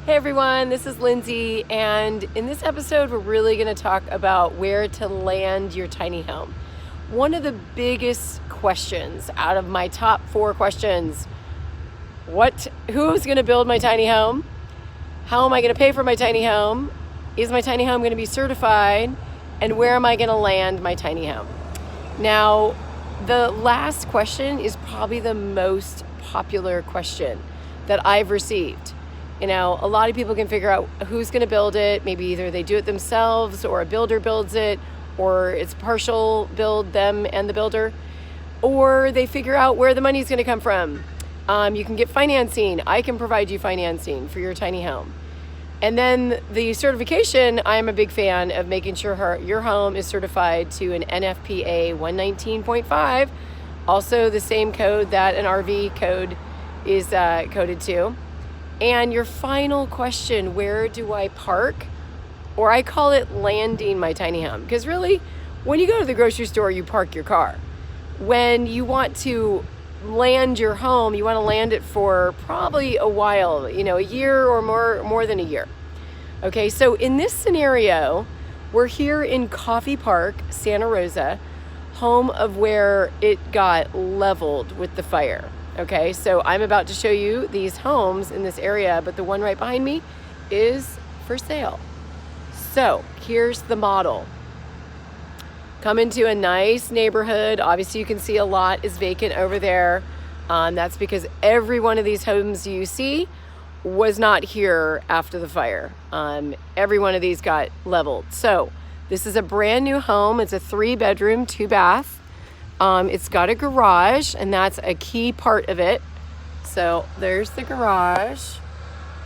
Hey everyone, this is Lindsay, and in this episode we're really going to talk about where to land your tiny home. One of the biggest questions out of my top 4 questions: who's going to build my tiny home? How am I going to pay for my tiny home? Is my tiny home going to be certified? And where am I going to land my tiny home? Now, the last question is probably the most popular question that I've received. You know, a lot of people can figure out who's going to build it. Maybe either they do it themselves or a builder builds it, or it's partial build, them and the builder, or they figure out where the money's going to come from. You can get financing. I can provide you financing for your tiny home. And then the certification, I'm a big fan of making sure your home is certified to an NFPA 119.5, also the same code that an RV code is coded to. And your final question, where do I park? Or I call it landing my tiny home. Because really, when you go to the grocery store, you park your car. When you want to land your home, you want to land it for probably a while, a year or more than a year. Okay, so in this scenario, we're here in Coffee Park, Santa Rosa, home of where it got leveled with the fire. Okay, so I'm about to show you these homes in this area, but the one right behind me is for sale. So here's the model. Come into a nice neighborhood. Obviously you can see a lot is vacant over there. That's because every one of these homes you see was not here after the fire. Every one of these got leveled. So this is a brand new home. It's a 3-bedroom, 2-bath. It's got a garage, and that's a key part of it. So there's the garage.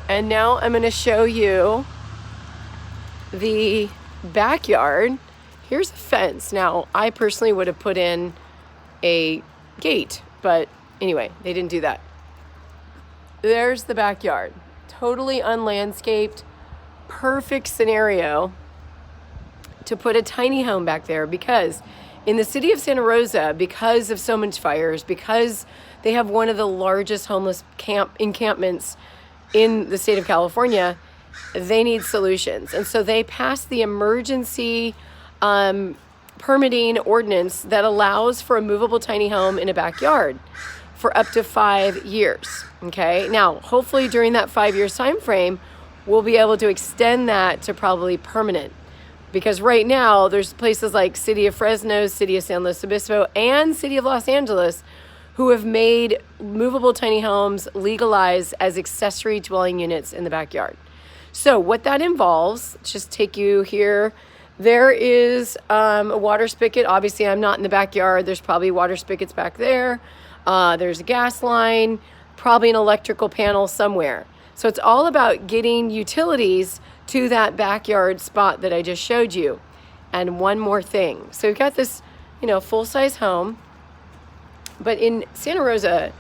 And now I'm going to show you the backyard. Here's a fence. Now, I personally would have put in a gate, but anyway, they didn't do that. There's the backyard. Totally unlandscaped. Perfect scenario to put a tiny home back there, because in the city of Santa Rosa, because of so much fires, because they have one of the largest homeless encampments in the state of California, they need solutions. And so they passed the emergency permitting ordinance that allows for a movable tiny home in a backyard for up to 5 years. Okay, now hopefully during that 5 years time frame, we'll be able to extend that to probably permanent. Because right now, there's places like City of Fresno, City of San Luis Obispo, and City of Los Angeles who have made movable tiny homes legalized as accessory dwelling units in the backyard. So what that involves, just take you here. There is a water spigot. Obviously, I'm not in the backyard. There's probably water spigots back there. There's a gas line, probably an electrical panel somewhere. So it's all about getting utilities to that backyard spot that I just showed you. And one more thing. So we've got this, full-size home. But in Santa Rosa,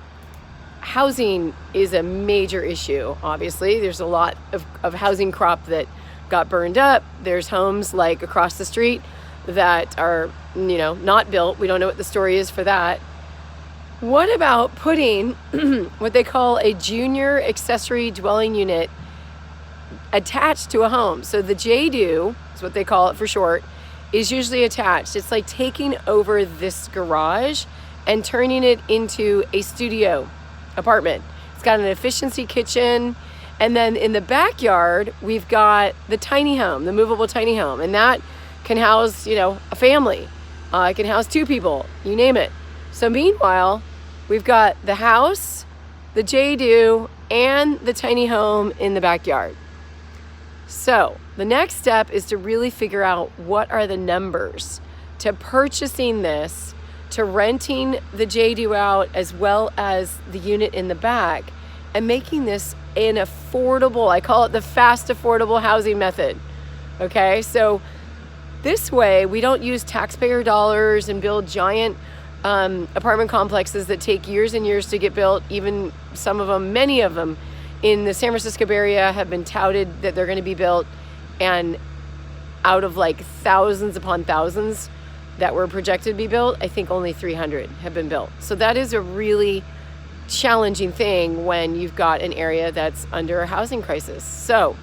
housing is a major issue, obviously. There's a lot of housing crop that got burned up. There's homes like across the street that are, not built. We don't know what the story is for that. What about putting what they call a Jr Accessory Dwelling Unit attached to a home? So the JDU is what they call it for short, is usually attached. It's like taking over this garage and turning it into a studio apartment. It's got an efficiency kitchen. And then in the backyard, we've got the tiny home, the movable tiny home. And that can house, a family. It can house 2 people, you name it. So meanwhile, we've got the house, the JDU, and the tiny home in the backyard. So the next step is to really figure out what are the numbers to purchasing this, to renting the JDU out, as well as the unit in the back, and making this an affordable, I call it the fast affordable housing method. Okay, so this way we don't use taxpayer dollars and build giant apartment complexes that take years and years to get built. Even some of them, many of them in the San Francisco Bay Area have been touted that they're going to be built, and out of like thousands upon thousands that were projected to be built, I think only 300 have been built. So that is a really challenging thing when you've got an area that's under a housing crisis. So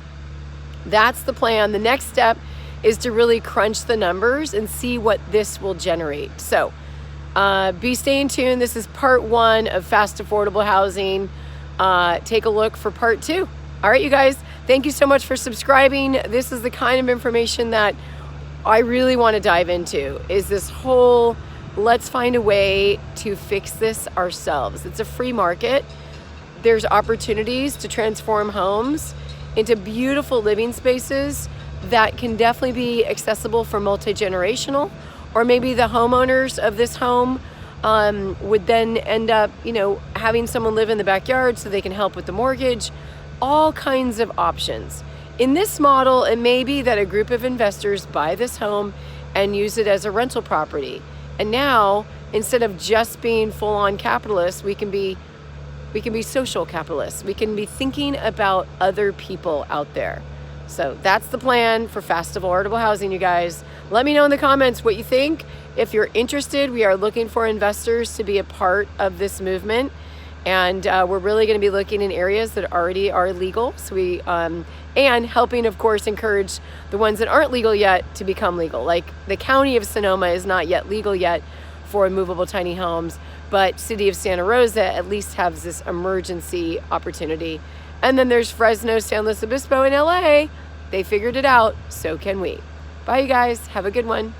that's the plan. The next step is to really crunch the numbers and see what this will generate. So be staying tuned. This is part 1 of fast affordable housing. Take a look for part 2. All right, you guys, thank you so much for subscribing. This is the kind of information that I really want to dive into, is this whole let's find a way to fix this ourselves. It's a free market. There's opportunities to transform homes into beautiful living spaces that can definitely be accessible for multi-generational, or maybe the homeowners of this home would then end up, having someone live in the backyard so they can help with the mortgage. All kinds of options. In this model, it may be that a group of investors buy this home and use it as a rental property. And now, instead of just being full-on capitalists, we can be social capitalists. We can be thinking about other people out there. So that's the plan for fast affordable housing, you guys. Let me know in the comments what you think. If you're interested, we are looking for investors to be a part of this movement. And we're really going to be looking in areas that already are legal. So and helping, of course, encourage the ones that aren't legal yet to become legal. Like the county of Sonoma is not yet legal yet for movable tiny homes, but city of Santa Rosa at least has this emergency opportunity. And then there's Fresno, San Luis Obispo in LA. They figured it out, so can we. Bye, you guys. Have a good one.